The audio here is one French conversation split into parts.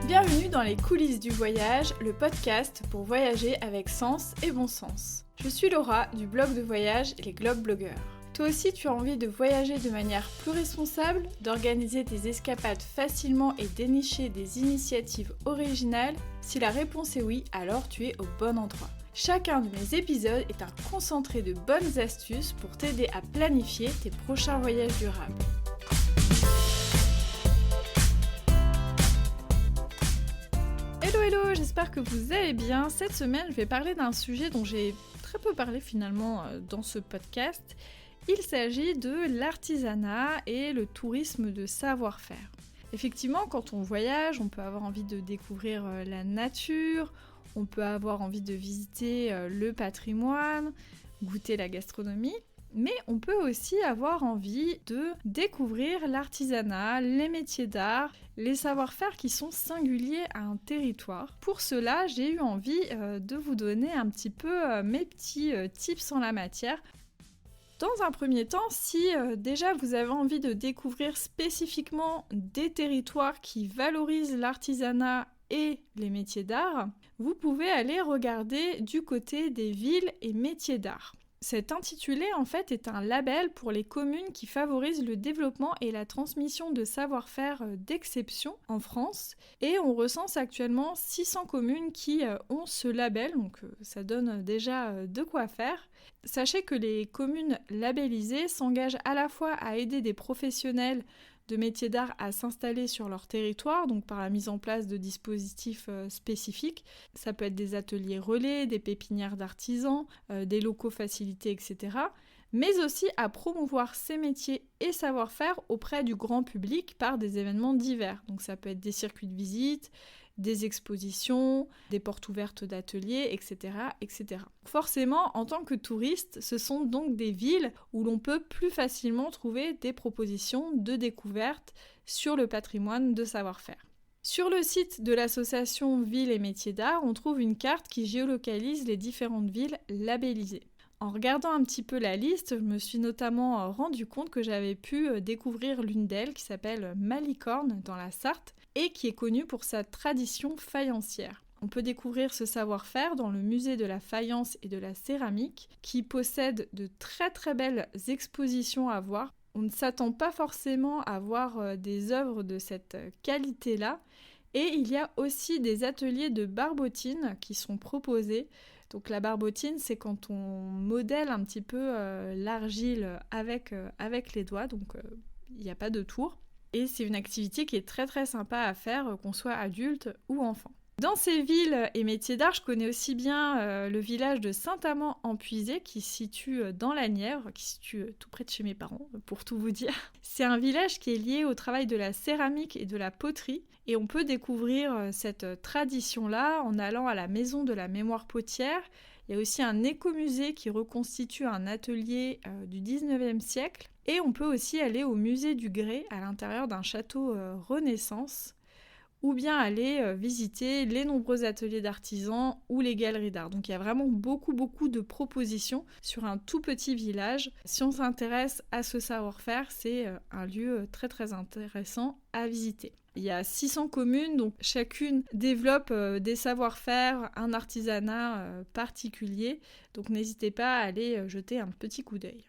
Bienvenue dans les coulisses du voyage, le podcast pour voyager avec sens et bon sens. Je suis Laura du blog de voyage Les Globe Blogueurs. Toi aussi tu as envie de voyager de manière plus responsable, d'organiser tes escapades facilement et dénicher des initiatives originales? Si la réponse est oui, alors tu es au bon endroit. Chacun de mes épisodes est un concentré de bonnes astuces pour t'aider à planifier tes prochains voyages durables. Hello, j'espère que vous allez bien. Cette semaine, je vais parler d'un sujet dont j'ai très peu parlé finalement dans ce podcast. Il s'agit de l'artisanat et le tourisme de savoir-faire. Effectivement, quand on voyage, on peut avoir envie de découvrir la nature, on peut avoir envie de visiter le patrimoine, goûter la gastronomie, mais on peut aussi avoir envie de découvrir l'artisanat, les métiers d'art, les savoir-faire qui sont singuliers à un territoire. Pour cela, j'ai eu envie de vous donner un petit peu mes petits tips en la matière. Dans un premier temps, si déjà vous avez envie de découvrir spécifiquement des territoires qui valorisent l'artisanat et les métiers d'art, vous pouvez aller regarder du côté des villes et métiers d'art. Cet intitulé, en fait, est un label pour les communes qui favorisent le développement et la transmission de savoir-faire d'exception en France. Et on recense actuellement 600 communes qui ont ce label, donc ça donne déjà de quoi faire. Sachez que les communes labellisées s'engagent à la fois à aider des professionnels de métiers d'art à s'installer sur leur territoire, donc par la mise en place de dispositifs spécifiques. Ça peut être des ateliers relais, des pépinières d'artisans, des locaux facilités, etc. Mais aussi à promouvoir ces métiers et savoir-faire auprès du grand public par des événements divers. Donc ça peut être des circuits de visite, des expositions, des portes ouvertes d'ateliers, etc., etc. Forcément, en tant que touriste, ce sont donc des villes où l'on peut plus facilement trouver des propositions de découverte sur le patrimoine de savoir-faire. Sur le site de l'association Villes et Métiers d'Art, on trouve une carte qui géolocalise les différentes villes labellisées. En regardant un petit peu la liste, je me suis notamment rendu compte que j'avais pu découvrir l'une d'elles qui s'appelle Malicorne dans la Sarthe et qui est connue pour sa tradition faïencière. On peut découvrir ce savoir-faire dans le musée de la faïence et de la céramique qui possède de très très belles expositions à voir. On ne s'attend pas forcément à voir des œuvres de cette qualité-là et il y a aussi des ateliers de barbotine qui sont proposés. Donc la barbotine, c'est quand on modèle un petit peu l'argile avec les doigts, donc il n'y a pas de tour. Et c'est une activité qui est très très sympa à faire, qu'on soit adulte ou enfant. Dans ces villes et métiers d'art, je connais aussi bien le village de Saint-Amand-en-Puisé qui se situe dans la Nièvre, qui se situe tout près de chez mes parents, pour tout vous dire. C'est un village qui est lié au travail de la céramique et de la poterie. Et on peut découvrir cette tradition-là en allant à la Maison de la Mémoire Potière. Il y a aussi un écomusée qui reconstitue un atelier du 19e siècle. Et on peut aussi aller au musée du Grès à l'intérieur d'un château Renaissance. Ou bien aller visiter les nombreux ateliers d'artisans ou les galeries d'art. Donc il y a vraiment beaucoup de propositions sur un tout petit village. Si on s'intéresse à ce savoir-faire, c'est un lieu très très intéressant à visiter. Il y a 600 communes, donc chacune développe des savoir-faire, un artisanat particulier. Donc n'hésitez pas à aller jeter un petit coup d'œil.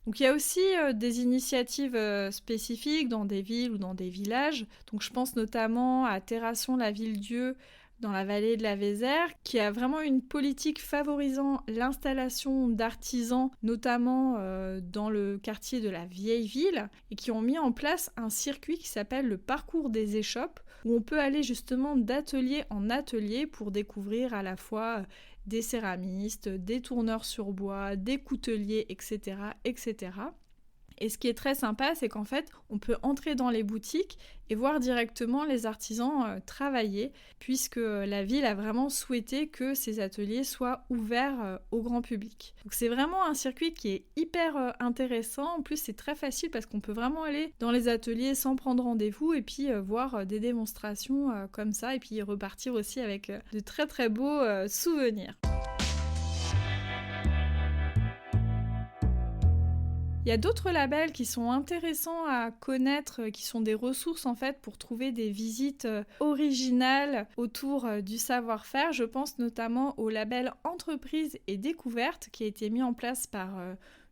Donc il y a aussi des initiatives spécifiques dans des villes ou dans des villages. Donc je pense notamment à Terrasson-la-Ville-Dieu dans la vallée de la Vézère, qui a vraiment une politique favorisant l'installation d'artisans, notamment dans le quartier de la Vieille Ville, et qui ont mis en place un circuit qui s'appelle le parcours des échoppes, où on peut aller justement d'atelier en atelier pour découvrir à la fois des céramistes, des tourneurs sur bois, des couteliers, etc., etc. Et ce qui est très sympa, c'est qu'en fait, on peut entrer dans les boutiques et voir directement les artisans travailler, puisque la ville a vraiment souhaité que ces ateliers soient ouverts au grand public. Donc c'est vraiment un circuit qui est hyper intéressant. En plus, c'est très facile parce qu'on peut vraiment aller dans les ateliers sans prendre rendez-vous et puis voir des démonstrations comme ça et puis repartir aussi avec de très très beaux souvenirs. Il y a d'autres labels qui sont intéressants à connaître, qui sont des ressources en fait pour trouver des visites originales autour du savoir-faire. Je pense notamment au label Entreprise et Découverte qui a été mis en place par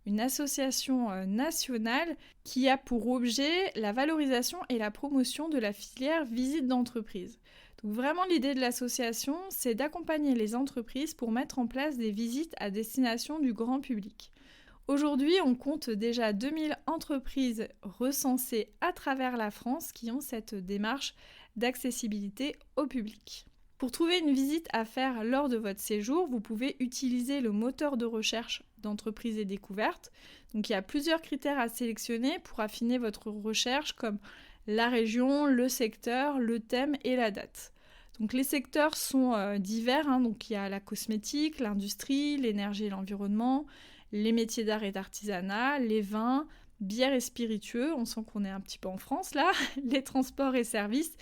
une association nationale qui a pour objet la valorisation et la promotion de la filière visite d'entreprise. Donc vraiment l'idée de l'association, c'est d'accompagner les entreprises pour mettre en place des visites à destination du grand public. Aujourd'hui, on compte déjà 2000 entreprises recensées à travers la France qui ont cette démarche d'accessibilité au public. Pour trouver une visite à faire lors de votre séjour, vous pouvez utiliser le moteur de recherche d'Entreprises et Découvertes. Donc il y a plusieurs critères à sélectionner pour affiner votre recherche comme la région, le secteur, le thème et la date. Donc les secteurs sont divers, donc il y a la cosmétique, l'industrie, l'énergie et l'environnement, les métiers d'art et d'artisanat, les vins, bières et spiritueux, on sent qu'on est un petit peu en France là, les transports et services,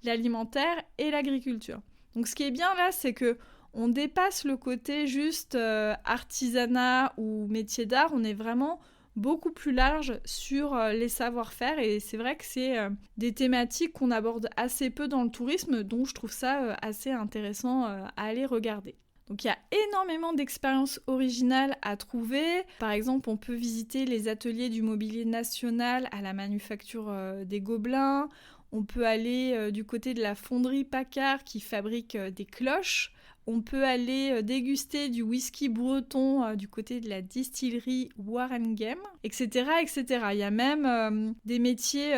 l'alimentaire et l'agriculture. Donc ce qui est bien là, c'est que on dépasse le côté juste artisanat ou métier d'art, on est vraiment beaucoup plus large sur les savoir-faire et c'est vrai que c'est des thématiques qu'on aborde assez peu dans le tourisme, donc je trouve ça assez intéressant à aller regarder. Donc il y a énormément d'expériences originales à trouver. Par exemple, on peut visiter les ateliers du mobilier national à la manufacture des Gobelins. On peut aller du côté de la fonderie Paccard qui fabrique des cloches. On peut aller déguster du whisky breton du côté de la distillerie Warengem, etc., etc. Il y a même des métiers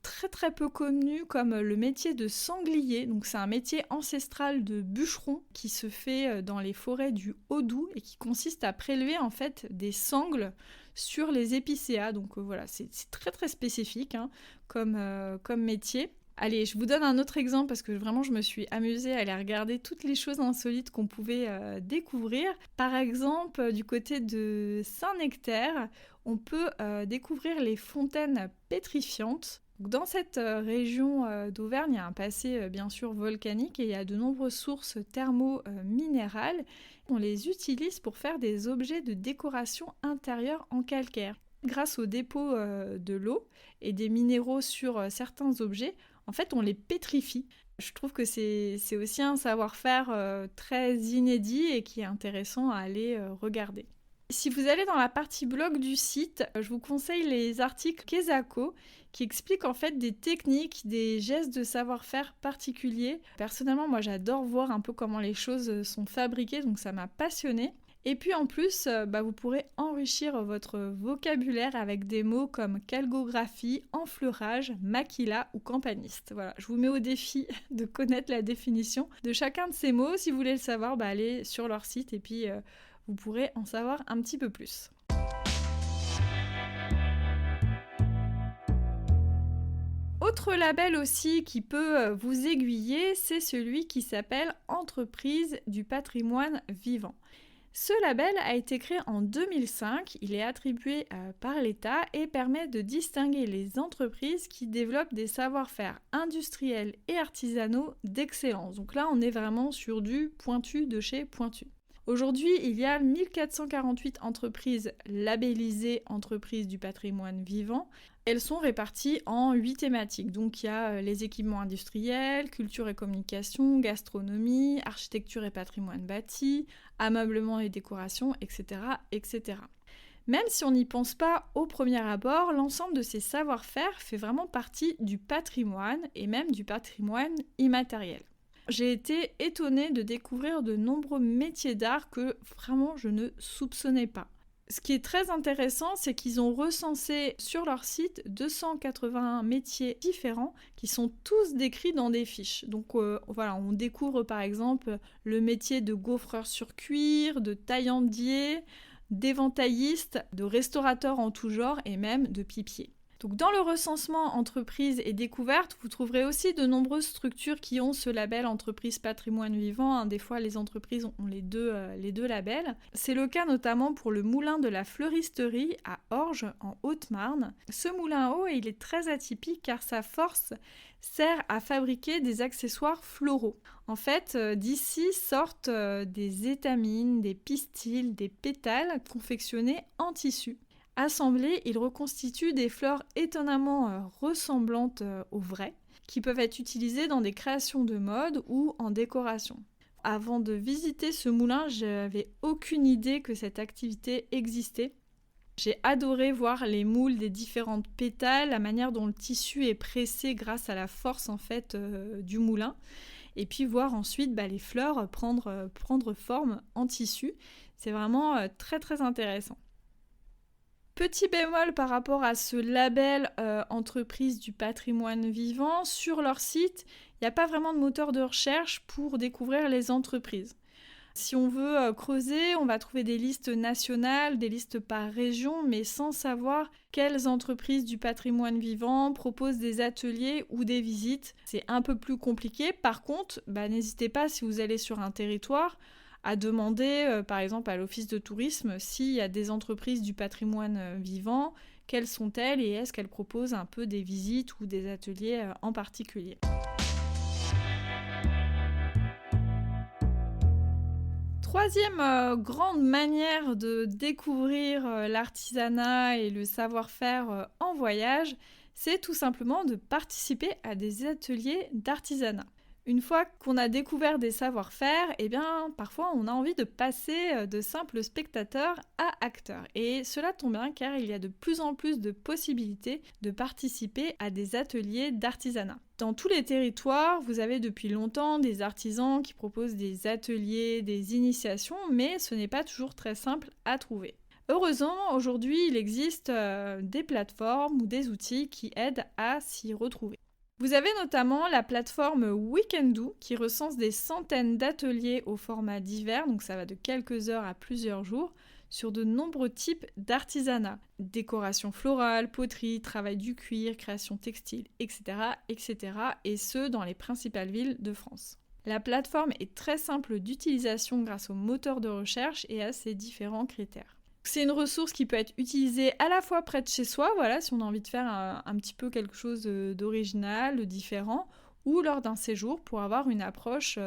très très peu connus comme le métier de sanglier. Donc c'est un métier ancestral de bûcheron qui se fait dans les forêts du Haut-Doubs et qui consiste à prélever en fait des sangles sur les épicéas. Donc voilà, c'est très très spécifique comme métier. Allez, je vous donne un autre exemple parce que vraiment je me suis amusée à aller regarder toutes les choses insolites qu'on pouvait découvrir. Par exemple, du côté de Saint-Nectaire, on peut découvrir les fontaines pétrifiantes. Dans cette région d'Auvergne, il y a un passé bien sûr volcanique et il y a de nombreuses sources thermo-minérales. On les utilise pour faire des objets de décoration intérieure en calcaire. Grâce au dépôt de l'eau et des minéraux sur certains objets, en fait, on les pétrifie. Je trouve que c'est aussi un savoir-faire très inédit et qui est intéressant à aller regarder. Si vous allez dans la partie blog du site, je vous conseille les articles Kesako qui expliquent en fait des techniques, des gestes de savoir-faire particuliers. Personnellement, moi j'adore voir un peu comment les choses sont fabriquées, donc ça m'a passionnée. Et puis en plus, vous pourrez enrichir votre vocabulaire avec des mots comme calgographie, enfleurage, maquila ou campaniste. Voilà, je vous mets au défi de connaître la définition de chacun de ces mots. Si vous voulez le savoir, allez sur leur site et puis vous pourrez en savoir un petit peu plus. Autre label aussi qui peut vous aiguiller, c'est celui qui s'appelle Entreprise du patrimoine vivant. Ce label a été créé en 2005, il est attribué par l'État et permet de distinguer les entreprises qui développent des savoir-faire industriels et artisanaux d'excellence. Donc là, on est vraiment sur du pointu de chez pointu. Aujourd'hui, il y a 1448 entreprises labellisées entreprises du patrimoine vivant. Elles sont réparties en 8 thématiques. Donc il y a les équipements industriels, culture et communication, gastronomie, architecture et patrimoine bâti, ameublement et décoration, etc., etc. Même si on n'y pense pas au premier abord, l'ensemble de ces savoir-faire fait vraiment partie du patrimoine et même du patrimoine immatériel. J'ai été étonnée de découvrir de nombreux métiers d'art que vraiment je ne soupçonnais pas. Ce qui est très intéressant, c'est qu'ils ont recensé sur leur site 281 métiers différents qui sont tous décrits dans des fiches. Donc voilà, on découvre par exemple le métier de gaufreur sur cuir, de taillandier, d'éventailliste, de restaurateur en tout genre et même de pipier. Donc dans le recensement entreprises et découvertes, vous trouverez aussi de nombreuses structures qui ont ce label entreprise patrimoine vivant. Des fois, les entreprises ont les deux labels. C'est le cas notamment pour le moulin de la fleuristerie à Orge, en Haute-Marne. Ce moulin à eau, il est très atypique car sa force sert à fabriquer des accessoires floraux. En fait, d'ici sortent des étamines, des pistils, des pétales confectionnés en tissu. Assemblés, ils reconstituent des fleurs étonnamment ressemblantes aux vraies, qui peuvent être utilisées dans des créations de mode ou en décoration. Avant de visiter ce moulin, j'avais aucune idée que cette activité existait. J'ai adoré voir les moules des différentes pétales, la manière dont le tissu est pressé grâce à la force en fait du moulin, et puis voir ensuite les fleurs prendre forme en tissu. C'est vraiment très très intéressant. Petit bémol par rapport à ce label entreprise du patrimoine vivant, sur leur site, il n'y a pas vraiment de moteur de recherche pour découvrir les entreprises. Si on veut creuser, on va trouver des listes nationales, des listes par région, mais sans savoir quelles entreprises du patrimoine vivant proposent des ateliers ou des visites. C'est un peu plus compliqué. Par contre, n'hésitez pas, si vous allez sur un territoire, à demander par exemple à l'office de tourisme s'il y a des entreprises du patrimoine vivant, quelles sont-elles et est-ce qu'elles proposent un peu des visites ou des ateliers en particulier. Troisième grande manière de découvrir l'artisanat et le savoir-faire en voyage, c'est tout simplement de participer à des ateliers d'artisanat. Une fois qu'on a découvert des savoir-faire, parfois on a envie de passer de simples spectateurs à acteurs. Et cela tombe bien car il y a de plus en plus de possibilités de participer à des ateliers d'artisanat. Dans tous les territoires, vous avez depuis longtemps des artisans qui proposent des ateliers, des initiations, mais ce n'est pas toujours très simple à trouver. Heureusement, aujourd'hui, il existe des plateformes ou des outils qui aident à s'y retrouver. Vous avez notamment la plateforme Weekendoo qui recense des centaines d'ateliers au format divers, donc ça va de quelques heures à plusieurs jours, sur de nombreux types d'artisanat. Décoration florale, poterie, travail du cuir, création textile, etc., etc. Et ce, dans les principales villes de France. La plateforme est très simple d'utilisation grâce au moteur de recherche et à ses différents critères. C'est une ressource qui peut être utilisée à la fois près de chez soi, si on a envie de faire un petit peu quelque chose d'original, de différent, ou lors d'un séjour pour avoir une approche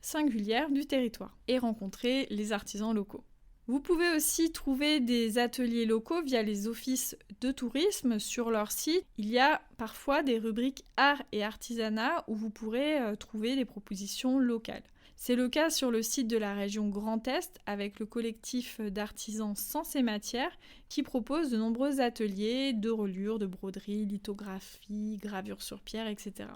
singulière du territoire et rencontrer les artisans locaux. Vous pouvez aussi trouver des ateliers locaux via les offices de tourisme sur leur site. Il y a parfois des rubriques art et artisanat où vous pourrez trouver des propositions locales. C'est le cas sur le site de la région Grand Est avec le collectif d'artisans Sens et Matière qui propose de nombreux ateliers de reliure, de broderie, lithographie, gravure sur pierre, etc.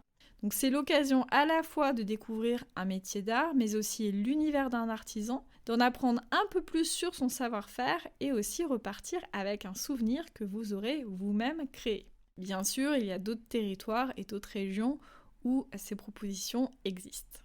Donc c'est l'occasion à la fois de découvrir un métier d'art, mais aussi l'univers d'un artisan, d'en apprendre un peu plus sur son savoir-faire et aussi repartir avec un souvenir que vous aurez vous-même créé. Bien sûr, il y a d'autres territoires et d'autres régions où ces propositions existent.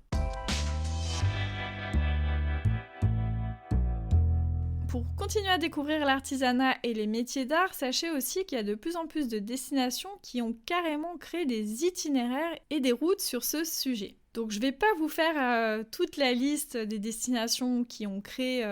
Pour continuer à découvrir l'artisanat et les métiers d'art, sachez aussi qu'il y a de plus en plus de destinations qui ont carrément créé des itinéraires et des routes sur ce sujet. Donc je ne vais pas vous faire toute la liste des destinations qui ont créé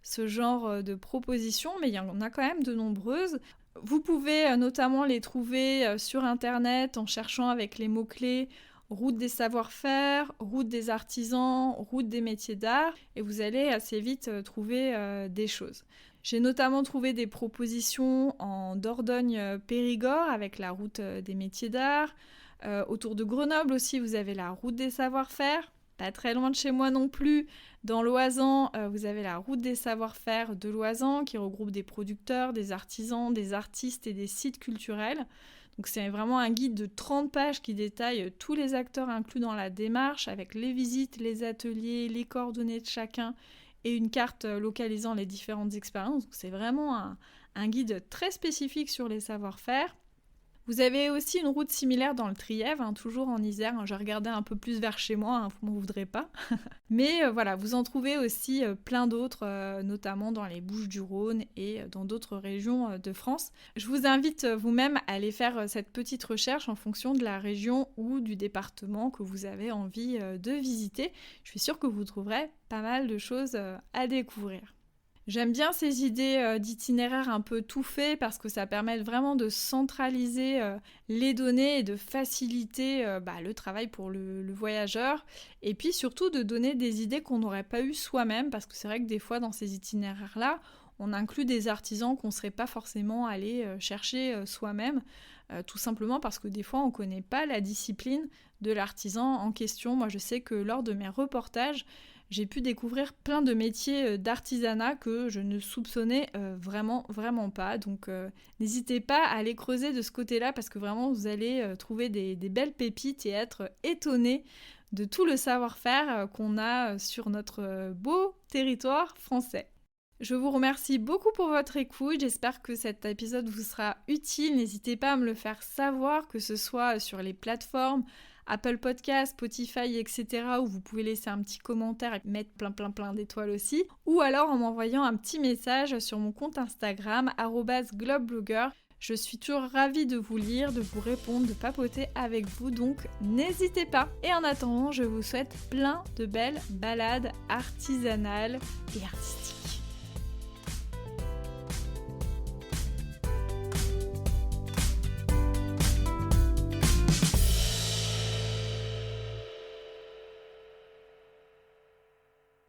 ce genre de propositions, mais il y en a quand même de nombreuses. Vous pouvez notamment les trouver sur internet en cherchant avec les mots-clés route des savoir-faire, route des artisans, route des métiers d'art, et vous allez assez vite trouver des choses. J'ai notamment trouvé des propositions en Dordogne-Périgord avec la route des métiers d'art. Autour de Grenoble aussi, vous avez la route des savoir-faire. Pas très loin de chez moi non plus, dans l'Oisans, vous avez la route des savoir-faire de l'Oisans qui regroupe des producteurs, des artisans, des artistes et des sites culturels. Donc c'est vraiment un guide de 30 pages qui détaille tous les acteurs inclus dans la démarche avec les visites, les ateliers, les coordonnées de chacun et une carte localisant les différentes expériences. Donc c'est vraiment un guide très spécifique sur les savoir-faire. Vous avez aussi une route similaire dans le Trièves, toujours en Isère. J'ai regardé un peu plus vers chez moi, vous m'en voudrez pas. Mais vous en trouvez aussi plein d'autres, notamment dans les Bouches-du-Rhône et dans d'autres régions de France. Je vous invite vous-même à aller faire cette petite recherche en fonction de la région ou du département que vous avez envie de visiter. Je suis sûre que vous trouverez pas mal de choses à découvrir. J'aime bien ces idées d'itinéraire un peu tout fait parce que ça permet vraiment de centraliser les données et de faciliter le travail pour le voyageur et puis surtout de donner des idées qu'on n'aurait pas eues soi-même parce que c'est vrai que des fois dans ces itinéraires-là, on inclut des artisans qu'on ne serait pas forcément allé chercher soi-même, tout simplement parce que des fois on ne connaît pas la discipline de l'artisan en question. Moi je sais que lors de mes reportages, j'ai pu découvrir plein de métiers d'artisanat que je ne soupçonnais vraiment pas. Donc n'hésitez pas à aller creuser de ce côté-là parce que vraiment vous allez trouver des belles pépites et être étonnés de tout le savoir-faire qu'on a sur notre beau territoire français. Je vous remercie beaucoup pour votre écoute, j'espère que cet épisode vous sera utile, n'hésitez pas à me le faire savoir, que ce soit sur les plateformes, Apple Podcasts, Spotify, etc. où vous pouvez laisser un petit commentaire et mettre plein d'étoiles aussi, ou alors en m'envoyant un petit message sur mon compte Instagram, @globeblogger. Je suis toujours ravie de vous lire, de vous répondre, de papoter avec vous, donc n'hésitez pas. Et en attendant, je vous souhaite plein de belles balades artisanales et artistiques.